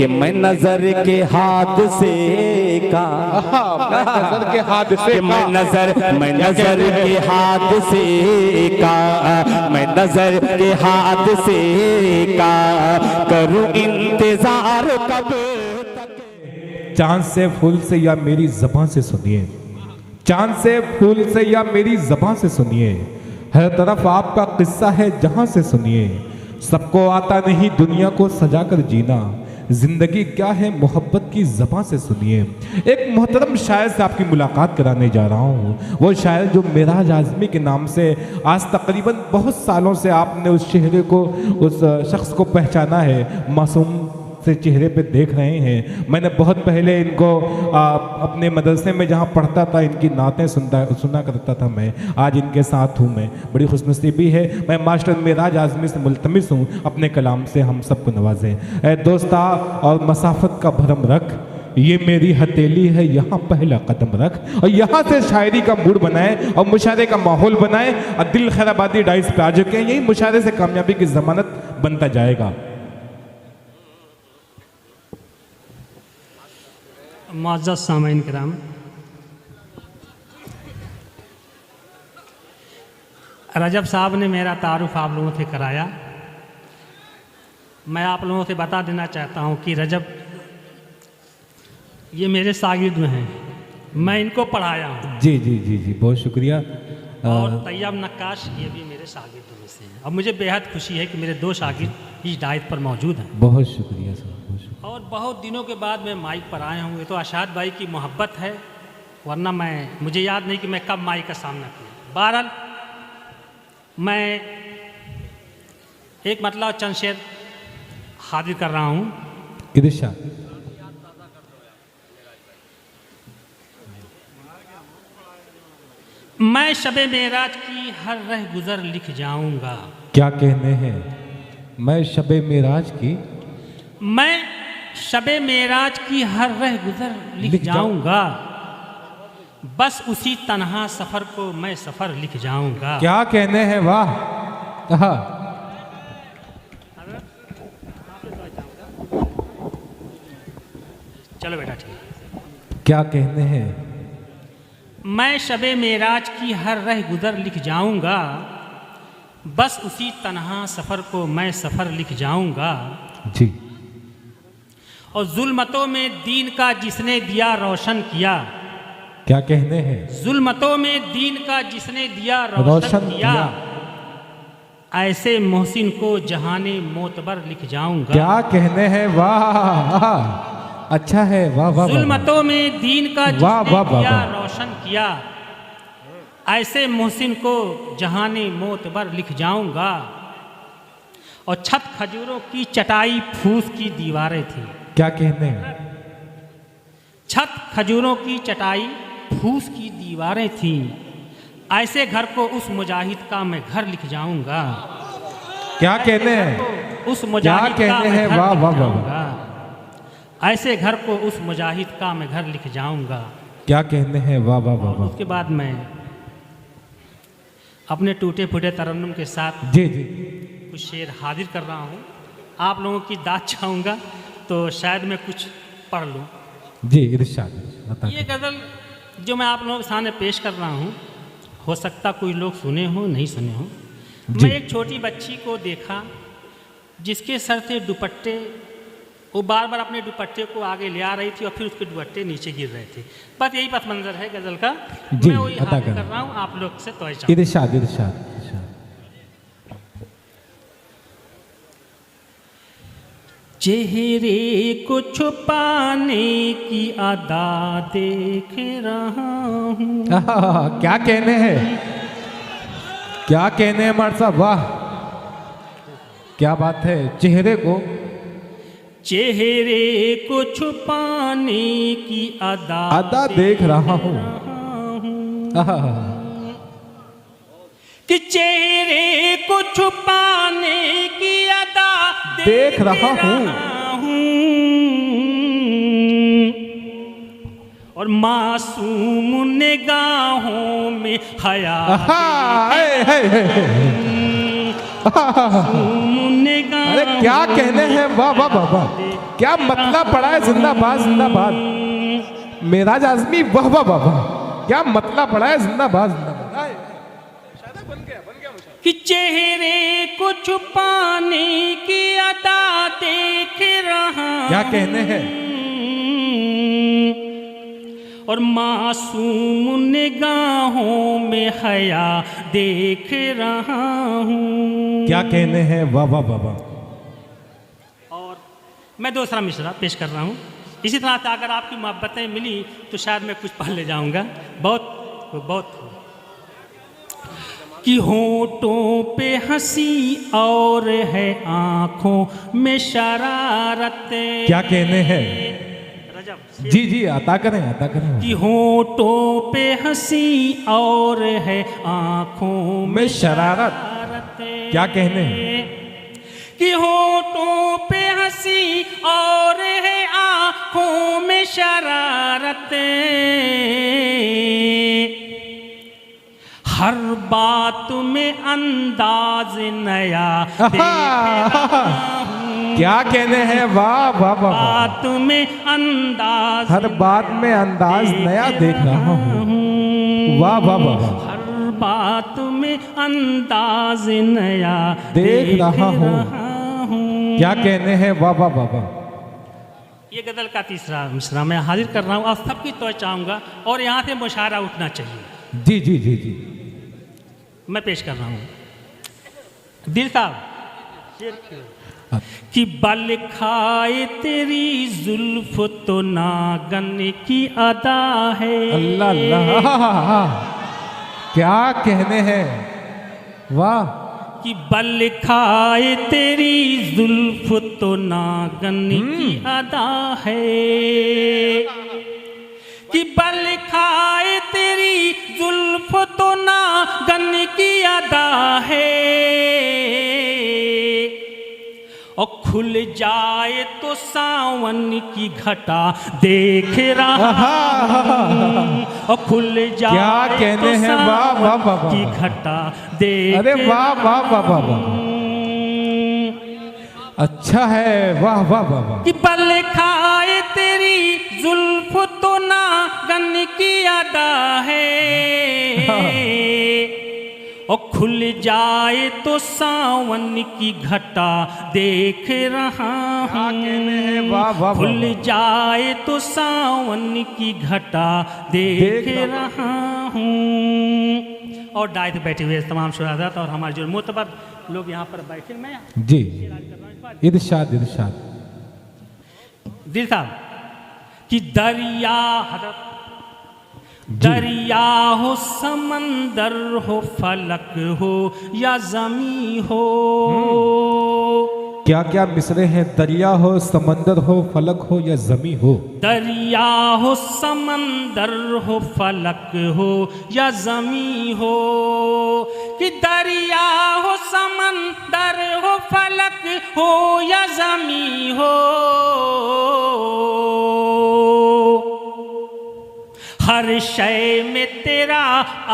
कि मैं नजर के हादसे का, मैं नजर के हादसे कि मैं नजर के हादसे का, मैं नजर के हादसे का करूं इंतजार कब तक। चांद से फूल से या मेरी ज़बान से सुनिए, चांद से फूल से या मेरी ज़बान से सुनिए, हर तरफ आपका किस्सा है जहां से सुनिए। सबको आता नहीं दुनिया को सजा कर जीना, जिंदगी क्या है मोहब्बत की ज़बान से सुनिए। एक मोहतरम शायर से आपकी मुलाकात कराने जा रहा हूँ, वो शायर जो मेराज आज़मी के नाम से आज तकरीबन बहुत सालों से आपने उस चेहरे को, उस शख्स को पहचाना है, मासूम से चेहरे पे देख रहे हैं। मैंने बहुत पहले इनको अपने मदरसे में जहाँ पढ़ता था इनकी नातें सुना करता था मैं, आज इनके साथ हूँ मैं, बड़ी खुशनसीबी है। मैं मास्टर मेराज आज़मी से मुल्तमिस हूँ अपने कलाम से हम सबको नवाजें। ऐ दोस्ता और मसाफत का भरम रख, ये मेरी हथेली है यहाँ पहला कदम रख, और यहाँ से शायरी का मूड बनाए और मुशायरे का माहौल बनाए और दिल खैराबादी डाइस पे आ चुके हैं। यही मुशायरे से कामयाबी की जमानत बनता जाएगा। मुअज़्ज़ज़ सामईन किराम, रजब साहब ने मेरा तारुफ आप लोगों से कराया। मैं आप लोगों से बता देना चाहता हूं कि रजब ये मेरे शागिर्द में हैं, मैं इनको पढ़ाया हूं। जी जी जी जी, बहुत शुक्रिया। और तैयब नक्काश ये भी मेरे शागिर्दों में से हैं। अब मुझे बेहद खुशी है कि मेरे दो शागिर्द इस डायट पर मौजूद हैं। बहुत शुक्रिया सर, बहुत शुक्रिया। और बहुत दिनों के बाद मैं माइक पर आया हूँ। ये तो अशाद भाई की मोहब्बत है, वरना मुझे याद नहीं कि मैं कब माइक का सामना किया। बहरहाल मैं एक मतलब चंद शेर हाजिर कर रहा हूँ। इरशाद। मैं शबे मेराज की हर रह गुजर लिख जाऊंगा। क्या कहने हैं? मैं शबे मेराज की, मैं शबे मेराज की हर रह गुजर लिख जाऊंगा, बस उसी तन्हा सफर को मैं सफर लिख जाऊंगा। क्या कहने हैं? वाह। चलो बेटा ठीक। क्या कहने हैं? मैं शबे मेराज की हर रह गुजर लिख जाऊंगा, बस उसी तन्हा सफर को मैं सफर लिख जाऊंगा। जी। और जुल्मतों में दीन का जिसने दिया रोशन किया। क्या कहने हैं? जुल्मतों में दीन का जिसने दिया रोशन किया, ऐसे मोहसिन को जहाने मोतबर लिख जाऊंगा। क्या कहने हैं? वाह, अच्छा है, वाह वाह। जुल्मतों में दीन का जिसने दिया रोशन किया, ऐसे मोहसिन को जहाने मोतबर लिख जाऊंगा। और छत खजूरों की चटाई फूस की दीवारें थी। क्या कहने हैं? छत खजूरों की चटाई फूस की दीवारें थीं, ऐसे घर को उस मुजाहिद का मैं घर लिख जाऊंगा। क्या कहने हैं? उस मुजाहिद क्या का कहने मैं हैं? घर वाह लिख वाह वाह। जाऊंगा। ऐसे घर को उस मुजाहिद का मैं घर लिख जाऊंगा। क्या कहने हैं? वाह वाह वाह वाह। उसके बाद मैं अपने टूटे फूटे तरन्नुम के साथ जी जी कुछ शेर हाजिर कर रहा हूँ। आप लोगों की दाद चाहूँगा तो शायद मैं कुछ पढ़ लूँ। जी, इरशाद। ये गज़ल जो मैं आप लोगों के सामने पेश कर रहा हूँ, हो सकता कोई लोग सुने हो नहीं सुने हो। मैं एक छोटी बच्ची को देखा जिसके सर से दुपट्टे, वो बार बार अपने दुपट्टे को आगे ले आ रही थी और फिर उसके दुपट्टे नीचे गिर रहे थे। बस यही पस मंजर है गज़ल का। मैं वही हाजिर कर रहा हूँ आप लोग से। तो इरशाद इरशाद। चेहरे को छुपाने की अदा देख रहा हूँ। क्या कहने हैं? क्या कहने हैं मर्द साहब? वाह, क्या बात है। चेहरे को छुपाने की अदा देख रहा हूँ। कि चेहरे को छुपाने की अदा देख रहा हूँ, और मासूम निगाहों में हया। अरे क्या कहने हैं? वाह वाह वाह वाह। क्या मतलब पड़ा है जिंदाबाद जिंदाबाद। मेराज आजमी वाह वाह वाह वाह, क्या मतलब पड़ा है जिंदाबाद जिंदाबाद। कि चेहरे को छुपाने की अदा देख रहा क्या कहने हैं। और मासूम निगाहों में हया देख रहा हूँ। क्या कहने हैं, वाह वाह वाह वाह। और मैं दूसरा मिसरा पेश कर रहा हूँ। इसी तरह से अगर आपकी मोहब्बतें मिली तो शायद मैं कुछ पढ़ ले जाऊँगा। बहुत कि होठों पे हंसी और है आँखों में शरारत। क्या कहने हैं। रजब जी जी अता करें अता करें। कि होठों पे हंसी और है आँखों में शरारत। क्या कहने हैं। कि होठों पे हंसी और है आँखों में शरारत। हर बात में अंदाज नया देख रहा हूं। क्या कहने हैं, वाह वाह वाह। बात में अंदाज, हर बात में अंदाज नया देख रहा हूँ। वाह वाह वाह। हर बात में अंदाज नया देख रहा हूँ। क्या कहने हैं, वाह वाह वाह वाह। ये गजल का तीसरा मिसरा मैं हाजिर कर रहा हूँ और सबकी तो चाहूँगा और यहाँ से मुशायरा उठना चाहिए। जी जी जी जी मैं पेश कर रहा हूँ। दिल साहब कि बल खाए तेरी जुल्फ तो नागन की अदा है। अल्लाह अल्लाह, क्या कहने हैं, वाह। कि बल खाए तेरी जुल्फ तो नागन की अदा है। कि बल खाए तेरी जुल्फ तो नागन की अदा है। और खुल जाए तो सावन की घटा देख रहा हूं। और खुल जाए क्या कहने तो हैं, वाह वाह वाह वाह। की घटा देख, अरे वाह वाह वाह वाह वाह, अच्छा है, वाह वाह वाह वाह। कि बल खाए तेरी जुल्फ तो नागन की अदा है। और खुल जाए तो सावन की घटा देख रहा हूँ। वाह वाह। खुल जाए तो सावन की घटा देख रहा हूँ। और दायित्व बैठे हुए तमाम शुरादात और हमारे जो मोतबर लोग यहाँ पर बैठे, मैं जी इरशाद इरशाद। दिल साहब कि दरिया हजरत, दरिया हो समंदर हो फलक हो या जमी हो। क्या क्या मिसरे हैं, दरिया हो समंदर हो फलक हो या जमी हो। दरिया हो समंदर हो फलक हो या जमी हो। कि दरिया हो समंदर हो फलक हो या जमी हो। हर शय में तेरा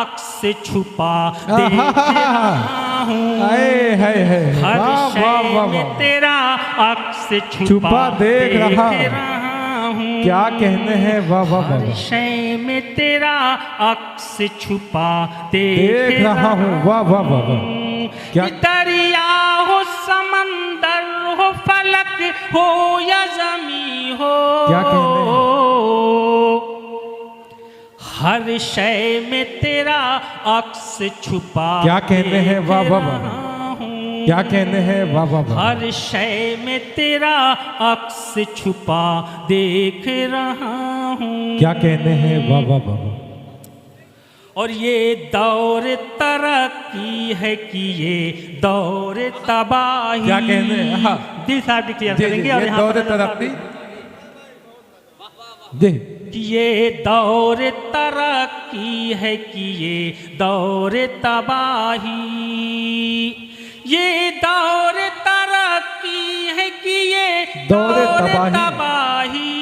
अक्स छुपा देख रहा हूँ। हर शय में तेरा अक्स छुपा देख रहा हूँ। क्या कहने हैं, वाह वाह वाह। हर शय में तेरा अक्स छुपा देख रहा हूँ, वाह वाह वाह वाह। क्या दरिया हो समंदर हो फलक हो या जमी हो। क्या कहने हैं, हर शय में तेरा अक्स छुपा। क्या कहने हैं, वाह वाह वाह। क्या कहने हैं, वाह वाह वाह। हर शय में तेरा अक्स छुपा देख रहा हूँ। क्या कहने हैं, वाह वाह वाह। और ये दौर तरक्की है कि ये दौर तबाही। क्या कहने हैं, हाँ। दिल साहब डिक्लेयर करेंगे। और यहाँ दौर तरक्की जी। कि ये दौर तरक्की है कि ये दौर तबाही। ये दौर तरक्की है कि ये दौर तबाही।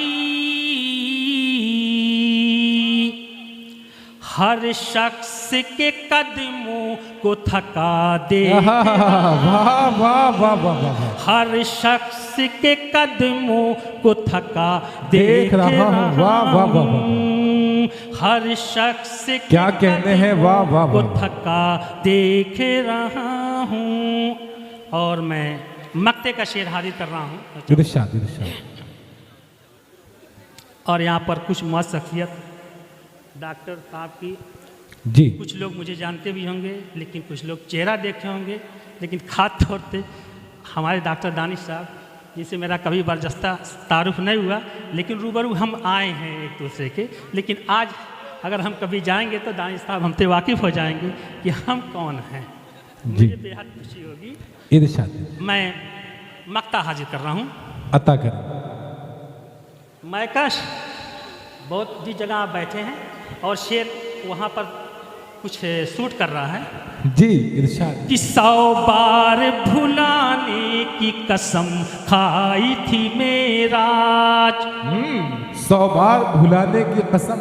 हर शख्स के कदमों को थका दे, वाह वाह वाह वाह वाह, हर शख्स के कदमों को थका देख रहा हूँ, वाह वाह वाह वाह, हर शख्स के क्या कहने हैं, वाह वाह को वाह, थका देख रहा हूँ। और मैं मक्ते का शेर हाजिर कर रहा हूँ। इरशाद इरशाद। और यहाँ पर कुछ मौत शख्सियत डॉक्टर साहब की, जी कुछ लोग मुझे जानते भी होंगे, लेकिन कुछ लोग चेहरा देखे होंगे, लेकिन खास तौर पे हमारे डॉक्टर दानिश साहब, जिनसे मेरा कभी बर्जस्ता तारुफ नहीं हुआ, लेकिन रूबरू हम आए हैं एक दूसरे के। लेकिन आज अगर हम कभी जाएंगे तो दानिश साहब हमसे वाकिफ़ हो जाएंगे कि हम कौन हैं। जी मुझे बेहद खुशी होगी। इरशाद। मैं मक्ता हाजिर कर रहा हूँ। अता करें। मैकश बहुत जिस जगह आप बैठे हैं और शेर वहाँ पर कुछ शूट कर रहा है। जी इरशाद। कि 100 बार भुलाने की कसम खाई थी मेराज, 100 बार भुलाने की कसम,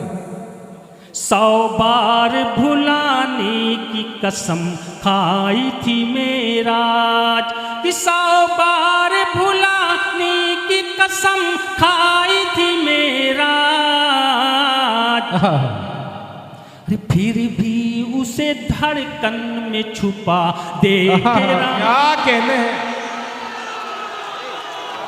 100 बार भुलाने की कसम खाई थी मेराज, कि 100 बार भुलाने की कसम खाई थी मेराज। अरे फिर भी उसे धड़कन में छुपा देख रहा, क्या कहने हैं,